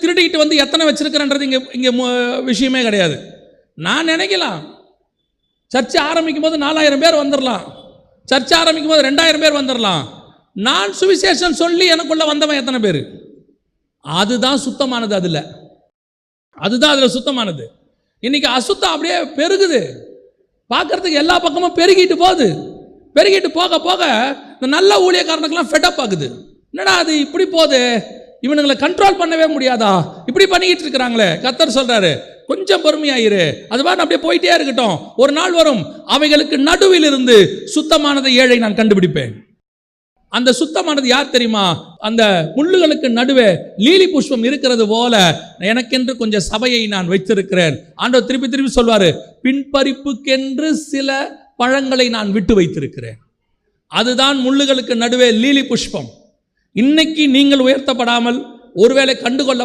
திருடிக்கிட்டு வந்து எத்தனை வச்சிருக்கிறேன்றது இங்கே விஷயமே கிடையாது. நான் நினைக்கலாம் சர்ச்சை ஆரம்பிக்கும் போது 4000 பேர் வந்துடலாம், சர்ச்சை ஆரம்பிக்கும் போது 2000 பேர் வந்துடலாம். நான் சுவிசேஷம் சொல்லி எனக்குள்ள வந்தவன் எத்தனை பேர்? அதுதான் சுத்தமானது. அதுதான் அதில் சுத்தமானது. இன்னைக்கு அசுத்தம் அப்படியே பெருகுது, பார்க்கறதுக்கு எல்லா பக்கமும் பெருகிட்டு போகுது. பெருகிட்டு போக போக இந்த நல்ல ஊழியக்காரனுக்கெல்லாம் ஃபெட்டப் ஆகுது. என்னடா அது இப்படி போகுது, இவனுங்களை கண்ட்ரோல் பண்ணவே முடியாதா, இப்படி பண்ணிக்கிட்டு இருக்கிறாங்களே. கர்த்தர் சொல்றாரு, கொஞ்சம் பொறுமையாயிரு, அது மாதிரி அப்படியே போயிட்டே இருக்கட்டும். ஒரு நாள் வரும், அவைகளுக்கு நடுவில் இருந்து சுத்தமானதை ஏழை நான் கண்டுபிடிப்பேன். அந்த சுத்தமானது யார் தெரியுமா? அந்த முள்ளுகளுக்கு நடுவே லீலி புஷ்பம் இருக்கிறது போல எனக்கென்று கொஞ்சம் சபையை நான் வைத்திருக்கிறேன். ஆண்டவர் திருப்பி திருப்பி சொல்வாரு, பின்பறிப்புக்கென்று சில பழங்களை நான் விட்டு வைத்திருக்கிறேன். அதுதான் முள்ளுகளுக்கு நடுவே லீலி புஷ்பம். இன்னைக்கு நீங்கள் உயர்த்தப்படாமல் ஒருவேளை கண்டுகொள்ள